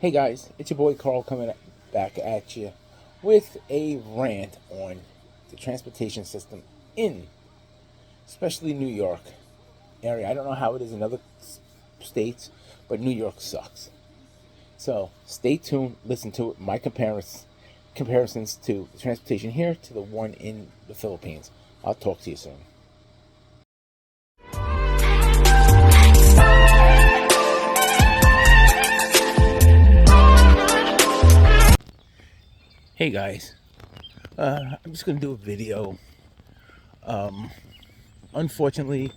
Hey guys, it's your boy Carl coming back at you with a rant on the transportation system in especially New York area. I don't know how it is in other states, but New York sucks. So stay tuned, listen to it. My comparisons to the transportation here to the one in the Philippines. I'll talk to you soon. Hey guys, I'm just gonna do a video. Unfortunately,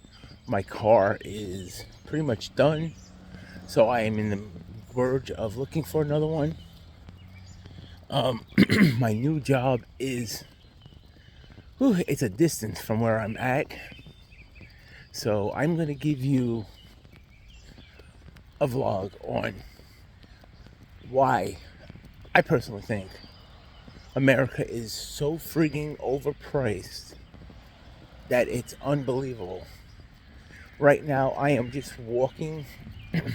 my car is pretty much done, so I am in the verge of looking for another one. My new job is, it's a distance from where I'm at, so I'm gonna give you a vlog on why I personally think America is so freaking overpriced that it's unbelievable. Right now, I am just walking to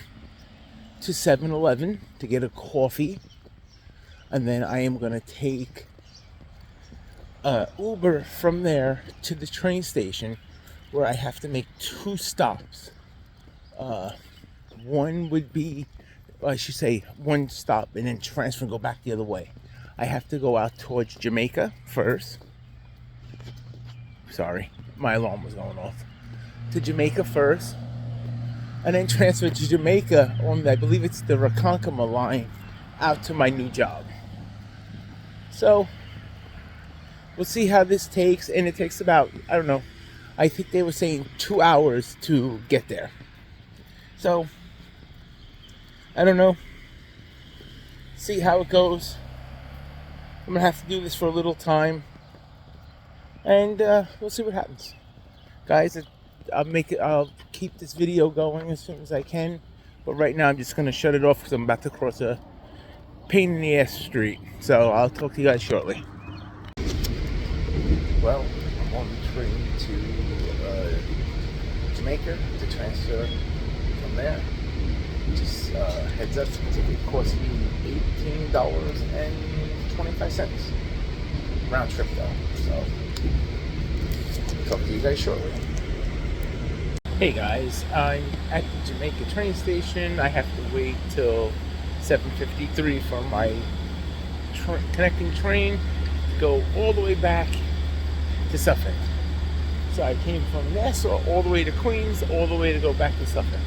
7-Eleven to get a coffee, and then I am going to take Uber from there to the train station, where I have to make 2 stops. One would be, I should say, 1 stop and then transfer and go back the other way. I have to go out towards Jamaica first. Sorry, my alarm was going off. To Jamaica first, and then transfer to Jamaica on, I believe it's the Ronkonkoma line, out to my new job. So, we'll see how this takes, and it takes about, I don't know, I think they were saying 2 hours to get there. So, I don't know. See how it goes. I'm gonna have to do this for a little time, and we'll see what happens, guys. I'll keep this video going as soon as I can, but right now I'm just gonna shut it off because I'm about to cross a pain in the ass street. So I'll talk to you guys shortly. Well, I'm on the train to Jamaica to transfer from there. Just heads up, the ticket cost me $18.25 round trip though. So talk to you guys shortly. Hey guys, I'm at the Jamaica train station. I have to wait till 7:53 for my connecting train to go all the way back to Suffolk. So I came from Nassau all the way to Queens, all the way to go back to Suffolk.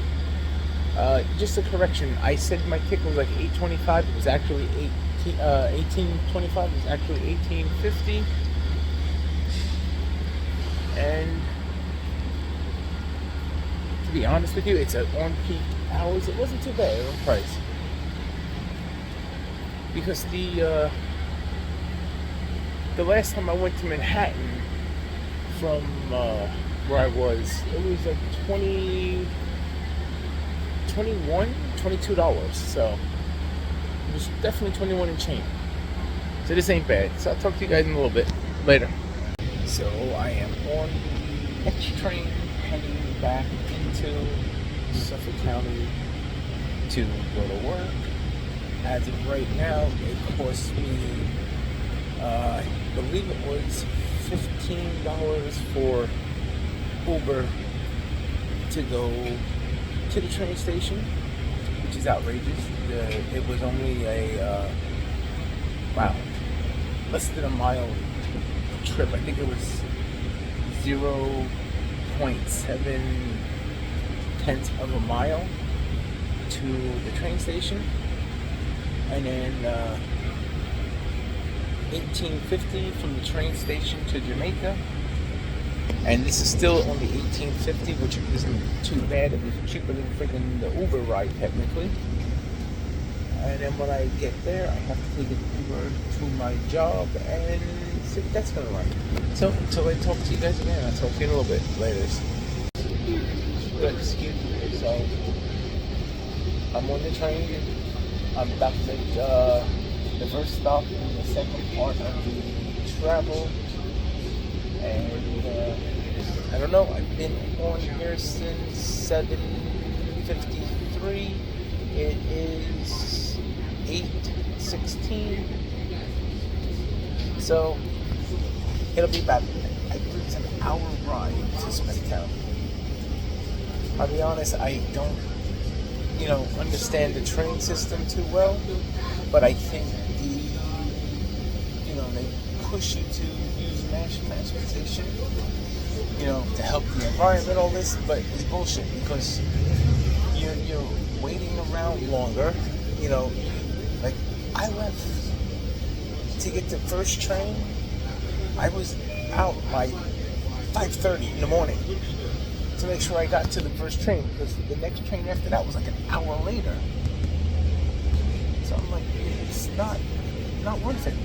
Just a correction, I said my ticket was like $8.25. It was actually $18.25. It was actually $18.50. And to be honest with you, it's at on peak hours. It wasn't too bad on price, because the last time I went to Manhattan from where I was, it was like $22. So it was definitely 21 and change. So this ain't bad. So I'll talk to you guys in a little bit later. So I am on the X train heading back into Suffolk County to go to work. As of right now, it costs me, I believe it was $15 for Uber to go to the train station, which is outrageous. It was only a less than a mile trip. I think it was 0.7 of a mile to the train station, and then $18.50 from the train station to Jamaica. And this is still only $18.50, which isn't too bad. It was cheaper than freaking the Uber ride, technically. And then when I get there, I have to take an Uber to my job and see what that's gonna run. So until I talk to you guys again, I'll talk to you in a little bit later. Good, excuse me. So I'm on the train. I'm about to make the first stop in the second part of the travel. And I don't know, I've been on here since 7:53. It is So it'll be about, I believe it's an hour ride to Smithtown. I'll be honest, I don't, understand the train system too well, but I think they push you to use mass transportation, to help the environment, all this, but it's bullshit because you're waiting around longer, like I left to get the first train. I was out by 5:30 in the morning to make sure I got to the first train because the next train after that was like an hour later. So I'm like, it's not worth it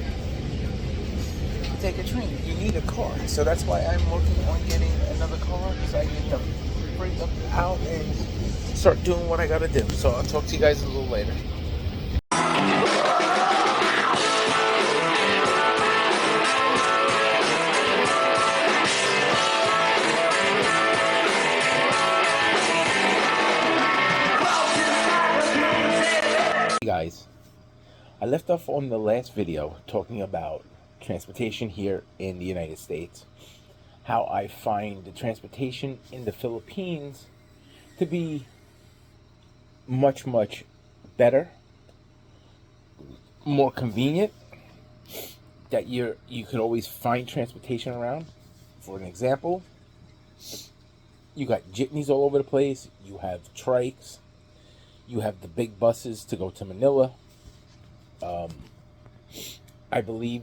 to take a train. You need a car. So that's why I'm working on getting another car because I need to break up out and start doing what I gotta do. So I'll talk to you guys a little later. Guys, I left off on the last video talking about transportation here in the United States, how I find the transportation in the Philippines to be much, much better, more convenient, that you could always find transportation around. For an example, you got jeepneys all over the place, you have trikes, you have the big buses to go to Manila. I believe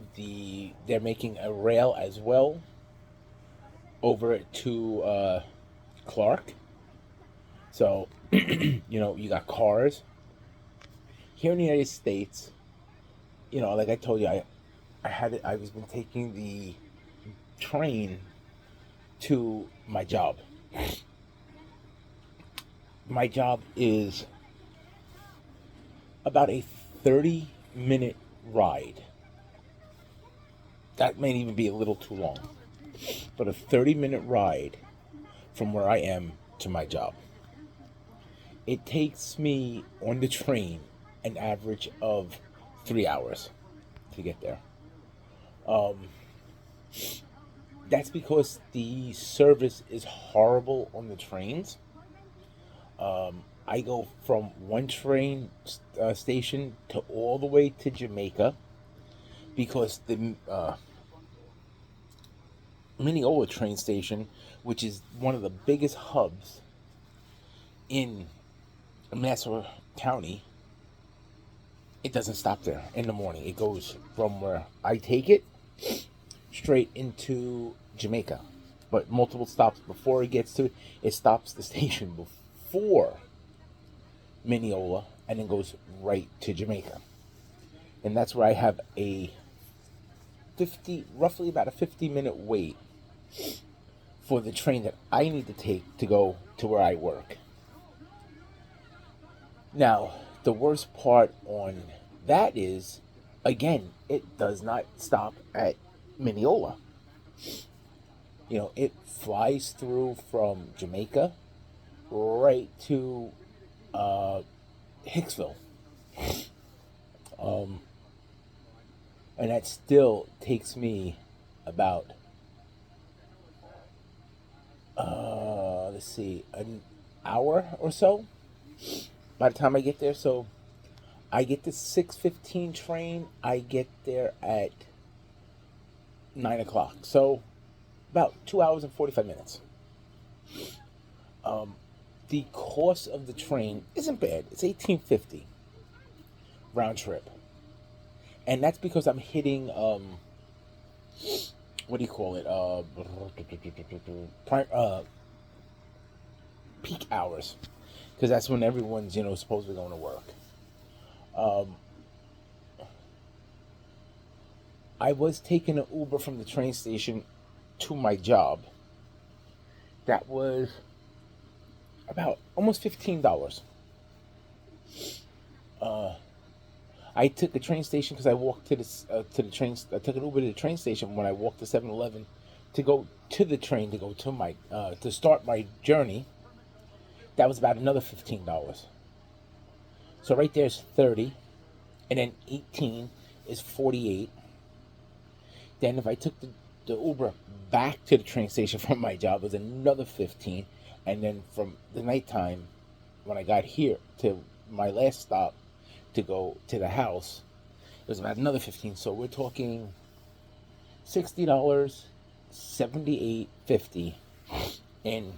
they're making a rail as well over to Clark. So, you got cars. Here in the United States, like I told you, I was been taking the train to my job. My job is about a 30-minute ride. That may even be a little too long. But a 30-minute ride from where I am to my job. It takes me on the train an average of 3 hours to get there. That's because the service is horrible on the trains. I go from one train station to all the way to Jamaica because the Mineola train station, which is one of the biggest hubs in Nassau County, it doesn't stop there in the morning. It goes from where I take it straight into Jamaica, but multiple stops before it gets to it. It stops the station before Mineola and then goes right to Jamaica, and that's where I have roughly about a 50-minute wait for the train that I need to take to go to where I work. Now, the worst part on that is, again, it does not stop at Mineola. It flies through from Jamaica right to Hicksville. And that still takes me about, an hour or so by the time I get there. So I get the 6:15 train. I get there at 9 o'clock. So about 2 hours and 45 minutes. The cost of the train isn't bad. It's $18.50 round trip. And that's because I'm hitting, what do you call it? Peak hours. Because that's when everyone's, supposed to be going to work. I was taking an Uber from the train station to my job. That was about almost $15. I took the train station because I walked to the train. I took an Uber to the train station when I walked to 7-Eleven to go to the train to go to my to start my journey. That was about another $15. So right there is 30, and then 18 is 48. Then if I took the Uber back to the train station from my job, it was another 15. And then from the nighttime, when I got here to my last stop to go to the house, it was about another 15. So we're talking $60, 78.50 in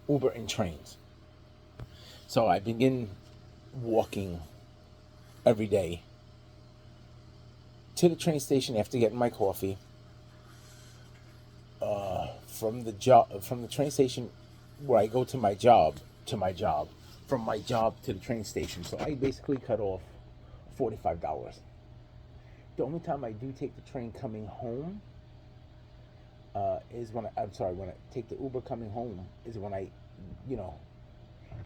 Uber and trains. So I begin walking every day to the train station after getting my coffee. From the train station where I go to my job, from my job to the train station. So I basically cut off $45. The only time I do take the train coming home is when when I take the Uber coming home is when you know,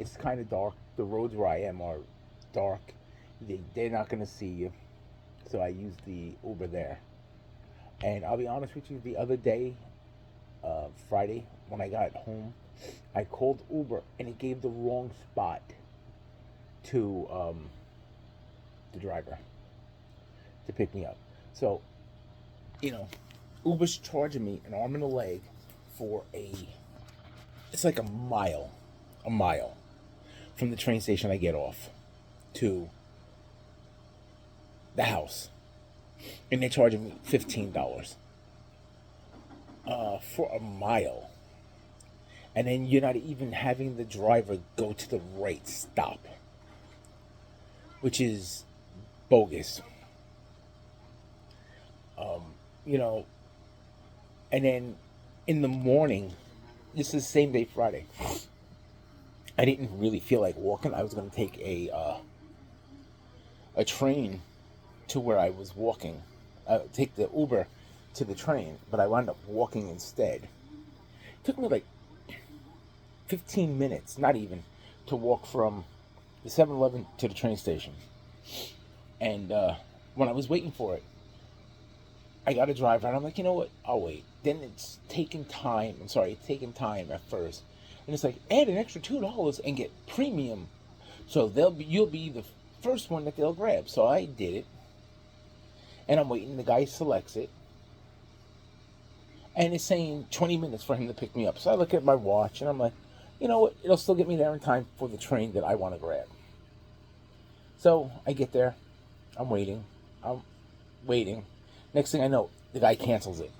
it's kind of dark. The roads where I am are dark. They're not going to see you. So I use the Uber there. And I'll be honest with you, the other day, Friday, when I got home, I called Uber and it gave the wrong spot to the driver to pick me up. So, you know, Uber's charging me an arm and a leg for it's like a mile from the train station I get off to the house. And they're charging me $15 for a mile. And then you're not even having the driver go to the right stop, which is bogus. You know, and then in the morning, this is the same day, Friday. I didn't really feel like walking. I was going to take a train to where I was walking, take the Uber to the train, but I wound up walking instead. It took me like 15 minutes, not even, to walk from the 7-Eleven to the train station. And when I was waiting for it, I got a driver, and I'm like, you know what? I'll wait. Then it's taking time. It's taking time at first, and it's like add an extra $2 and get premium, so you'll be the first one that they'll grab. So I did it, and I'm waiting. The guy selects it, and it's saying 20 minutes for him to pick me up. So I look at my watch, and I'm like, you know what? It'll still get me there in time for the train that I want to grab. So I get there. I'm waiting. Next thing I know, the guy cancels it.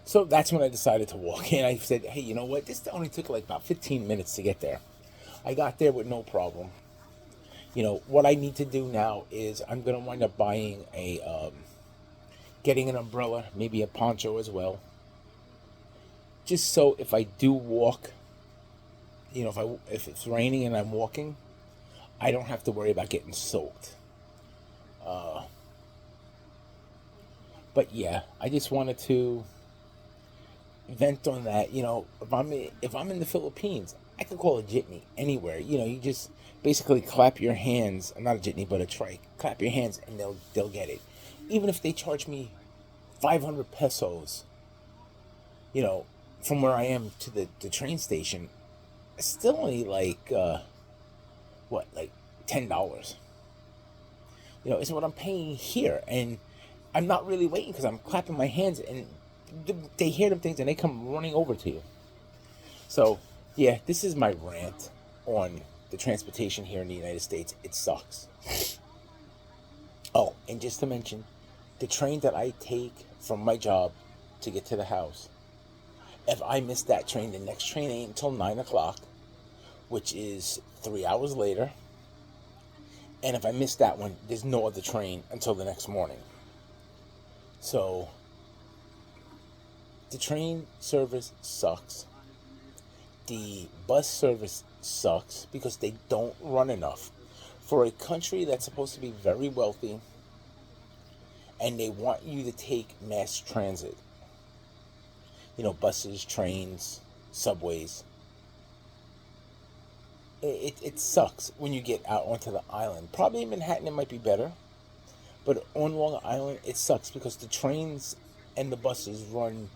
So that's when I decided to walk in. I said, hey, you know what? This only took like about 15 minutes to get there. I got there with no problem. You know, what I need to do now is I'm going to wind up buying getting an umbrella, maybe a poncho as well. Just so if I do walk, you know, if it's raining and I'm walking, I don't have to worry about getting soaked. But yeah, I just wanted to vent on that. You know, if I'm in the Philippines, I could call a jitney anywhere. You know, you just basically clap your hands, not a jitney but a trike. Clap your hands and they'll get it. Even if they charge me 500 pesos, you know, from where I am to the train station, it's still only like like $10. You know, it's what I'm paying here, and I'm not really waiting because I'm clapping my hands, and they hear them things and they come running over to you. So, yeah, this is my rant on the transportation here in the United States. It sucks. Oh, and just to mention, the train that I take from my job to get to the house, if I miss that train, the next train ain't until 9 o'clock, which is 3 hours later. And if I miss that one, there's no other train until the next morning. So, the train service sucks. The bus service sucks because they don't run enough. For a country that's supposed to be very wealthy, and they want you to take mass transit. You know, buses, trains, subways. It sucks when you get out onto the island. Probably in Manhattan it might be better, but on Long Island it sucks because the trains and the buses run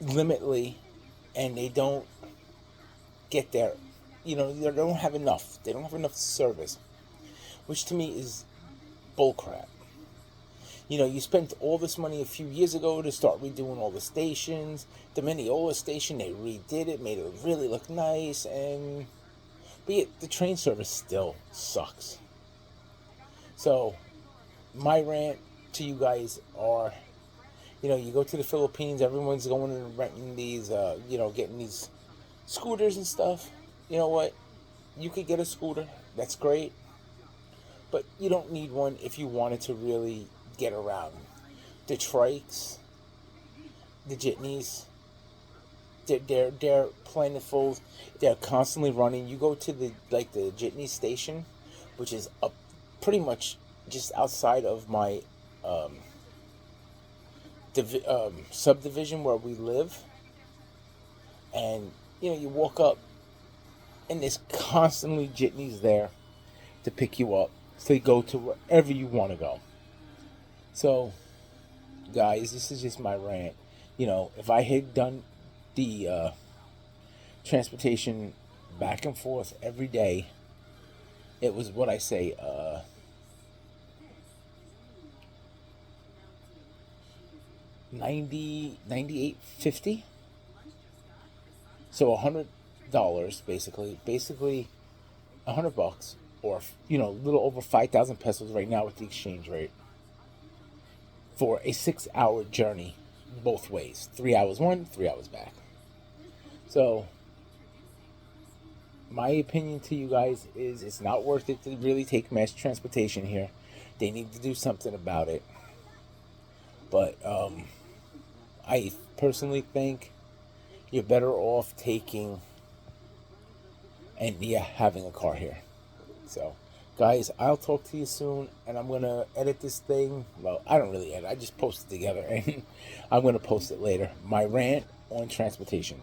limitly, and they don't get there. You know, they don't have enough. They don't have enough service. which to me is bullcrap. You know, you spent all this money a few years ago to start redoing all the stations. The Mineola station, they redid it, made it really look nice, and but yet the train service still sucks. So, my rant to you guys are, you know, you go to the Philippines, everyone's going and renting these, getting these scooters and stuff. You know what? You could get a scooter, that's great, but you don't need one if you wanted to really get around. The trikes, the jitneys, they're plentiful. They're constantly running. You go to the jitney station, which is up pretty much just outside of my subdivision where we live, and you know you walk up, and there's constantly jitneys there to pick you up, so you go to wherever you want to go. So, guys, this is just my rant. You know, if I had done the transportation back and forth every day, it was what I say, 98.50. So $100 basically $100, or you know, a little over 5,000 pesos right now with the exchange rate, for a 6-hour journey both ways. 3 hours one, 3 hours back. So, my opinion to you guys is it's not worth it to really take mass transportation here. They need to do something about it. But I personally think you're better off taking and having a car here. So, guys, I'll talk to you soon, and I'm going to edit this thing. Well, I don't really edit. I just post it together, and I'm going to post it later. My rant on transportation.